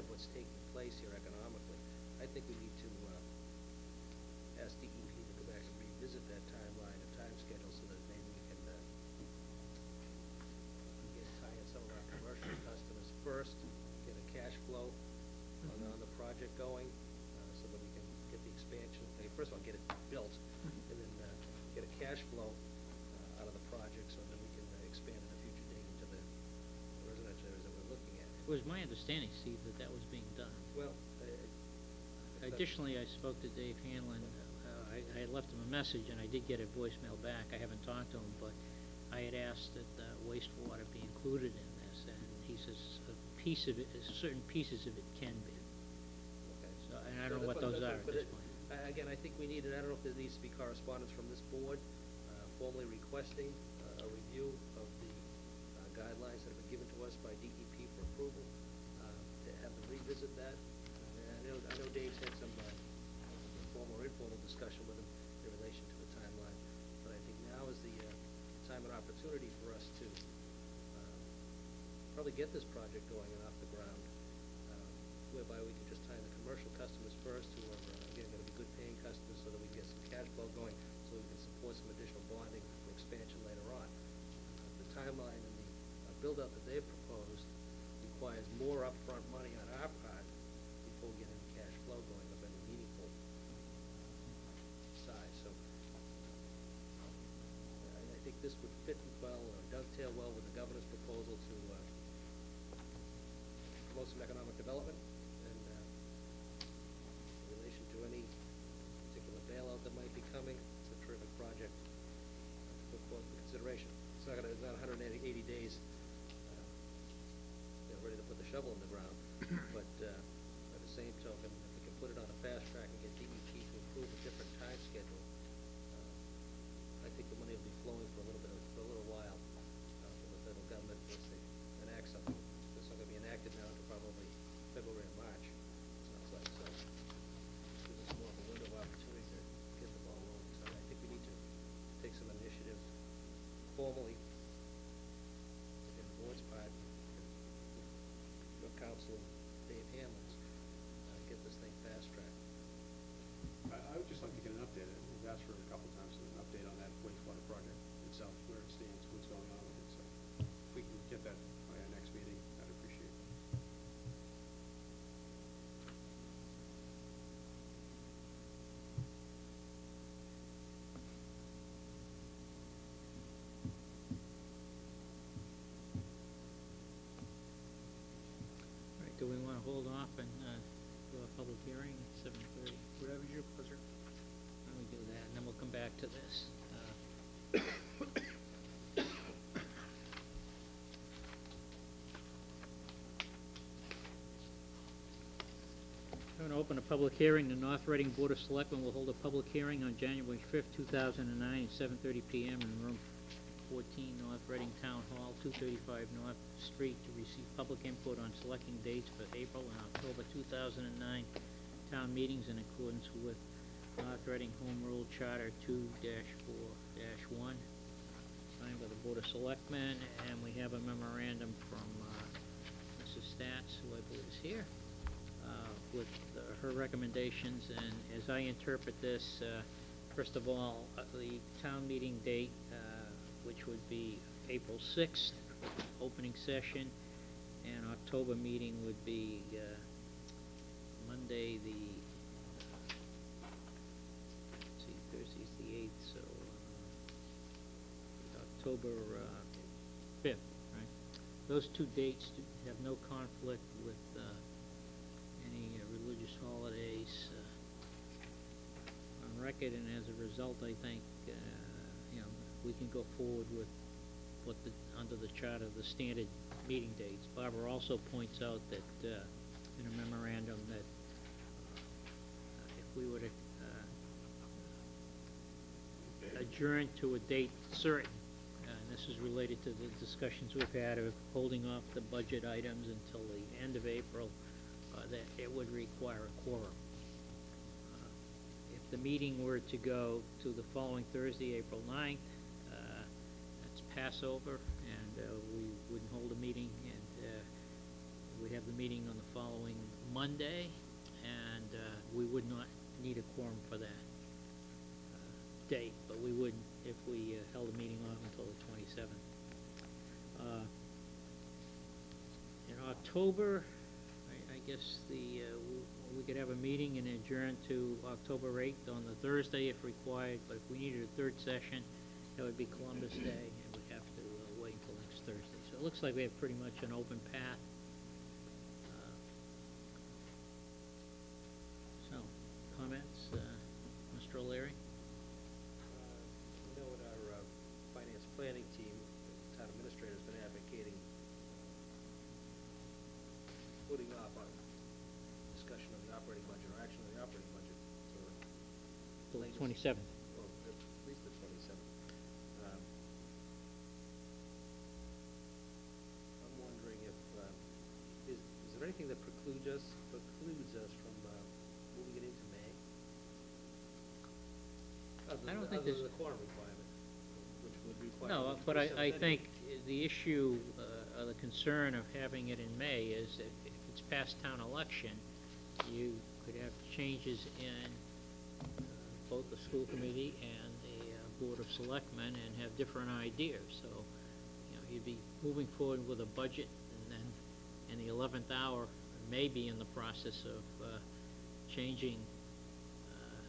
of what's taking place here economically, I think we need to ask DEP to go back and revisit that timeline and time schedule so that maybe we can tie in some of our commercial customers first, get a cash flow on the project going, so that we can get the expansion. First of all, get it built, and then get a cash flow out of the project so that we can expand in a future date into the residential areas that we're looking at. It was my understanding, Steve, that was being done. Well, additionally, I spoke to Dave Hanlon. I had left him a message, and I did get a voicemail back. I haven't talked to him, but I had asked that wastewater be included in this, and he says a piece of it, certain pieces of it can be. okay. So, and I don't know what those are at this point. Again, I think we need, and I don't know if there needs to be correspondence from this board formally requesting a review of the guidelines that have been given to us by DEP for approval, to have them revisit that. And I know Dave's had some formal or informal discussion with him in relation to the timeline, but I think now is the time and opportunity for us to probably get this project going and off the ground, whereby we can just tie in the commercial customers first, who are again going to be good paying customers, so that we can get some cash flow going, so we can support some additional bonding for expansion later on. The timeline and the build-out that they've proposed requires more upfront money on our part before we get any cash flow going of any meaningful size. So I think this would fit well, or dovetail well with the governor's proposal to promote some economic development, and in relation to any particular bailout that might be coming. It's a terrific project to put forth for consideration. It's not 180 days ready to put the shovel in the ground, but by the same token, if we can put it on a fast track and get DEP to approve a different time schedule, I think the money will be flowing for a little while from the federal government once they enact something. It's not going to be enacted now until probably February or March, it sounds like. So it gives us more of a window of opportunity to get the ball rolling. So I think we need to take some initiative formally in the board's part, your counsel, Dave Hamlin's, get this thing fast-tracked. I would just like to get an update. We've asked for it a couple of times, an update on that wastewater project itself, where it stands, what's going on with it. So if we can get that by our next meeting, I'd appreciate it. All right, do we want to hold off and do a public hearing at 7:30? Whatever's your pleasure. Why don't we do that, and then we'll come back to this. I'm going to open a public hearing. The North Reading Board of Selectmen will hold a public hearing on January 5th, 2009 at 7:30 p.m. in room 14, North Reading Town Hall, 235 North Street, to receive public input on selecting dates for April and October 2009 town meetings in accordance with North Reading Home Rule Charter 2-4-1, signed by the Board of Selectmen, and we have a memorandum from Mrs. Stats, who I believe is here, with her recommendations. And as I interpret this, first of all, the town meeting date, which would be April 6th, opening session, and October meeting would be Monday the, let's see, Thursday's the 8th, so October 5th, right? Those two dates have no conflict with any religious holidays on record, and as a result, I think we can go forward with what under the charter, the standard meeting dates. Barbara also points out that in a memorandum that if we were to adjourn to a date certain, and this is related to the discussions we've had of holding off the budget items until the end of April, that it would require a quorum. If the meeting were to go to the following Thursday, April 9th, that's Passover, and we wouldn't hold a meeting, and we'd have the meeting on the following Monday, and we would not need a quorum for that date, but we would if we held a meeting off until the 27th. In October, I guess we could have a meeting and adjourn to October 8th on the Thursday if required, but if we needed a third session, that would be Columbus Day, and we'd have to wait until next Thursday. So it looks like we have pretty much an open path. So, comments, Mr. O'Leary? You know, what our finance planning team, the town administrator, has been advocating putting off our discussion of the operating budget, or action on the operating budget for Till the latest- 27th. Or at least the 27th. I'm wondering if, is there anything that precludes us from moving it into May? I don't think Other there's- than the quorum requirement, which would require. No, the but I 27th think anyway. the issue, or the concern of having it in May is that if it's past town election, you could have changes in both the school committee and the Board of Selectmen and have different ideas. So, you know, you'd be moving forward with a budget, and then in the 11th hour, maybe in the process of changing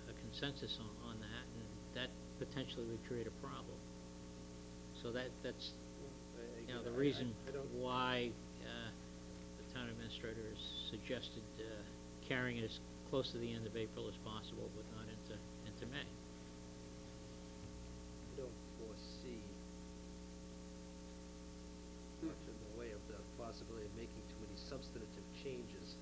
a consensus on that, and that potentially would create a problem. So that's you know, the reason I don't- why the town administrator has suggested carrying it as close to the end of April as possible, but not into May. I don't foresee much in the way of the possibility of making too many substantive changes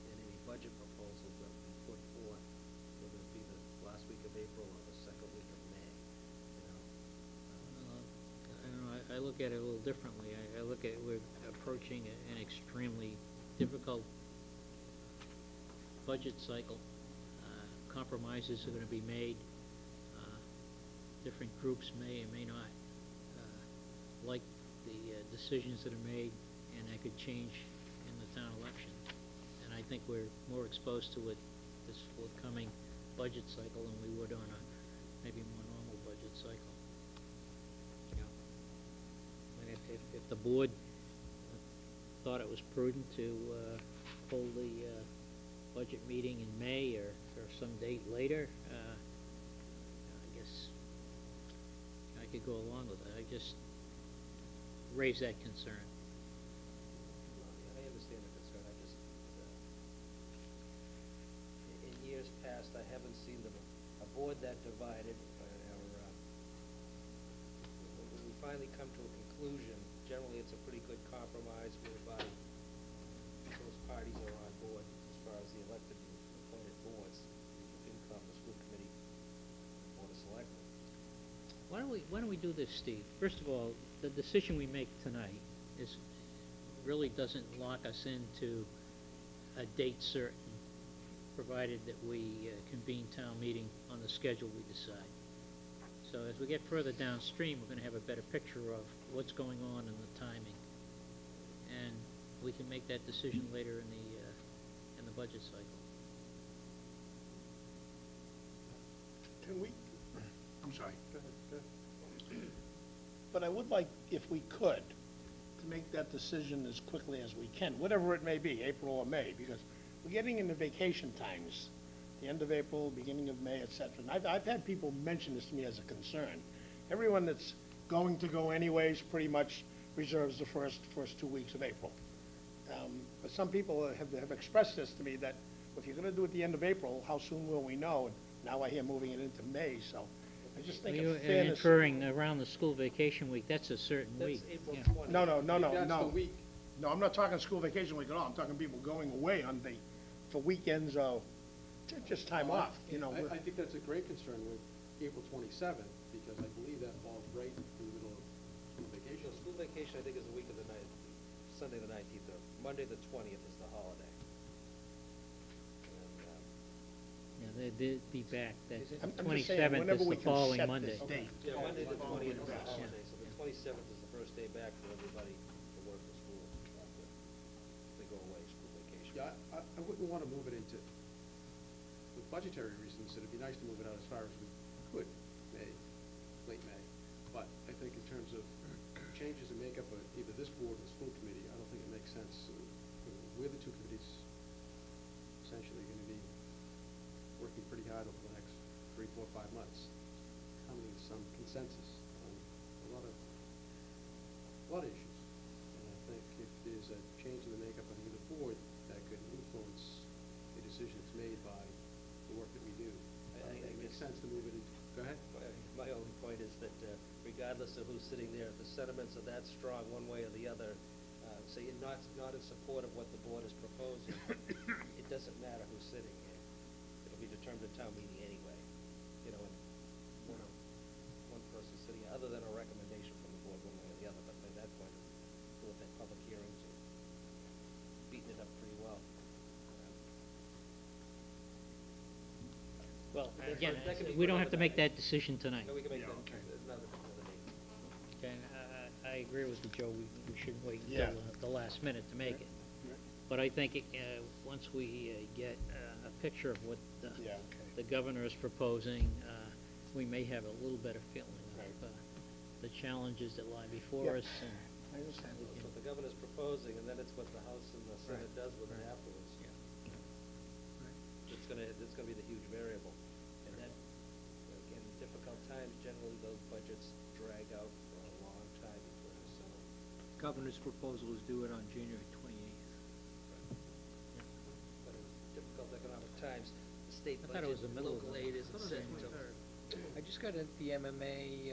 in any budget proposals that we put forth, whether it be the last week of April or the second week of May, you know. I don't know, I look at it a little differently. I look at, we're approaching an extremely difficult budget cycle. Compromises are gonna be made. Different groups may or may not like the decisions that are made, and that could change in the town election. And I think we're more exposed to it this forthcoming budget cycle than we would on a maybe more normal budget cycle. Yeah. And if the board thought it was prudent to hold the budget meeting in May or some date later, I guess I could go along with it. I just raise that concern. I understand the concern, I just, in years past, I haven't seen a board that divided, when we finally come to a conclusion, generally it's a pretty good compromise whereby those parties are on board as far as the elected and appointed boards, the FinCom, the school committee, Board of Selectmen. Why don't we do this, Steve? First of all, the decision we make tonight really doesn't lock us into a date certain, provided that we convene town meeting on the schedule we decide. So as we get further downstream, we're gonna have a better picture of what's going on and the timing. And we can make that decision later in the budget cycle. Can we, I'm sorry, Go ahead. but I would like, if we could, to make that decision as quickly as we can, whatever it may be, April or May, because we're getting into vacation times, the end of April, beginning of May, et cetera. And I've had people mention this to me as a concern. Everyone that's going to go anyways pretty much reserves the first 2 weeks of April. But some people have expressed this to me, that if you're gonna do it at the end of April, how soon will we know? And now I hear moving it into May, so I just think You of fairness. incurring around the school vacation week, that's a certain week. That's April Yeah. 20th. No. That's the week. No, I'm not talking school vacation week at all. I'm talking people going away for weekends or just time off, you know. I think that's a great concern with April 27th, because I believe that falls right in the middle of school vacation. School vacation, I think, is the week of the Sunday the 19th, or Monday the 20th is the holiday. And, Yeah, they'd be back, that Is it- I'm just saying, 27th whenever is we the can following set Monday. this date. yeah, Monday the 20th is the Yeah. holiday, so the 27th is the first day back for everybody to work for school after they go away. Yeah, I wouldn't want to move it into, with budgetary reasons, it'd be nice to move it out as far as we could, May, late May. But I think in terms of changes in makeup of either this board or the school committee, I don't think it makes sense. We're the two committees essentially going to be working pretty hard over the next 3, 4, 5 months, coming to some consensus on a lot of issues. And I think if there's a change in the makeup of either board, that could influence the decisions made by the work that we do. I think it makes sense to move it in. Go ahead. My only point is that regardless of who's sitting there, if the sentiments are that strong one way or the other, so you're not in support of what the board is proposing, it doesn't matter who's sitting here. It'll be determined at town meeting anyway. You know, and one person sitting, other than a recommendation from the board one way or the other, but by that point, we'll have public hearings and beaten it up pretty well. Well, That again, could be we don't for have to another make that decision tonight. No, we can make Yeah, that okay. another meeting. Okay, I agree with you, Joe, we shouldn't wait Yeah. until the last minute to make it. Right. But I think, once we get a picture of what Yeah, okay. the governor is proposing, we may have a little better feeling Right. of the challenges that lie before Yeah. us. And I understand. It's what the governor's proposing, and then it's what the House and the Senate Right. does with it Right. afterwards. Yeah. It's gonna be the huge variable. And then, again, difficult times, generally those budgets drag out for a long time before they're settled. Governor's proposal is due it on January 28th. But in difficult economic times, the state I thought it was budget, the middle of local the- aid isn't set until. I just got the MMA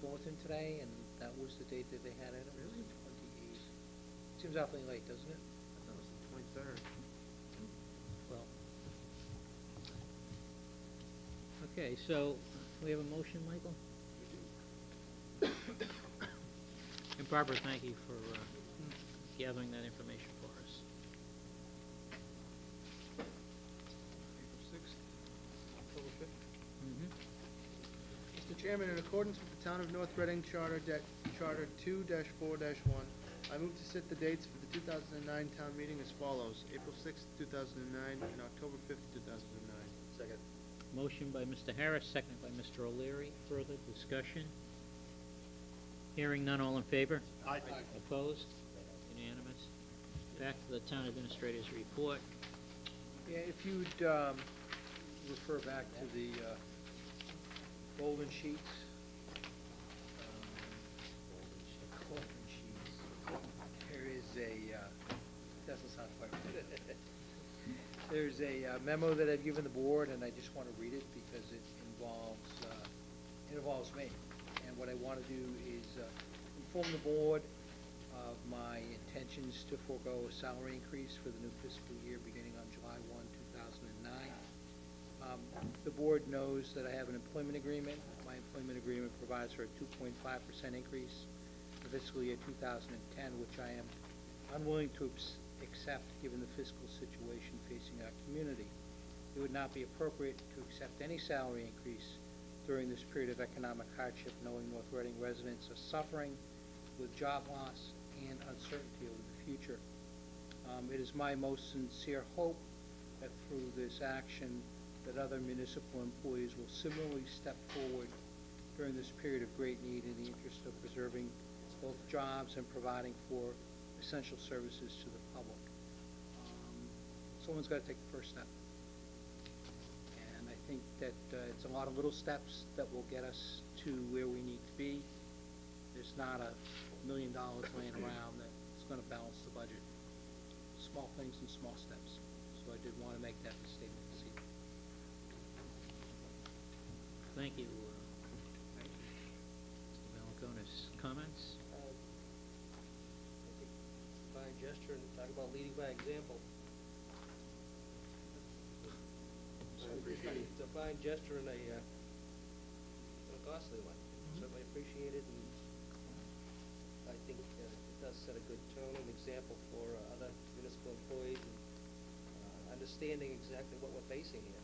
bulletin today, and that was the date that they had it. Really? 28th. Seems awfully late, doesn't it? I thought it was the 23rd. Well, okay, so we have a motion, Michael? And Barbara, thank you for gathering that information for us. April 6th, October 5th. Mm-hmm. Mr. Chairman, in accordance with the Town of North Reading Charter 2-4-1, I move to set the dates for the 2009 town meeting as follows: April 6th, 2009, and October 5th, 2009. Second. Motion by Mr. Harris, seconded by Mr. O'Leary. Further discussion? Hearing none, all in favor? Aye. Opposed? Unanimous. Back to the town administrator's report. Yeah, if you'd refer back to the golden sheets. Golden sheets. There is doesn't sound quite right. There's a memo that I've given the board, and I just want to read it because it involves me. And what I want to do is inform the board of my intentions to forego a salary increase for the new fiscal year beginning on July 1, 2009. The board knows that I have an employment agreement. My employment agreement provides for a 2.5% increase for fiscal year 2010, which I am unwilling to accept given the fiscal situation facing our community. It would not be appropriate to accept any salary increase during this period of economic hardship, knowing North Reading residents are suffering with job loss and uncertainty over the future. It is my most sincere hope that through this action that other municipal employees will similarly step forward during this period of great need in the interest of preserving both jobs and providing for essential services to the public. Someone's got to take the first step. And I think that it's a lot of little steps that will get us to where we need to be. There's not $1 million laying around that's going to balance the budget. Small things and small steps. So I did want to make that statement this evening. Thank you. Mr. Malakonis, comments? I think fine gesture, and talk about leading by example. It's a fine gesture and a costly one. Certainly appreciate it, and I think it does set a good tone and example for other municipal employees and understanding exactly what we're facing here.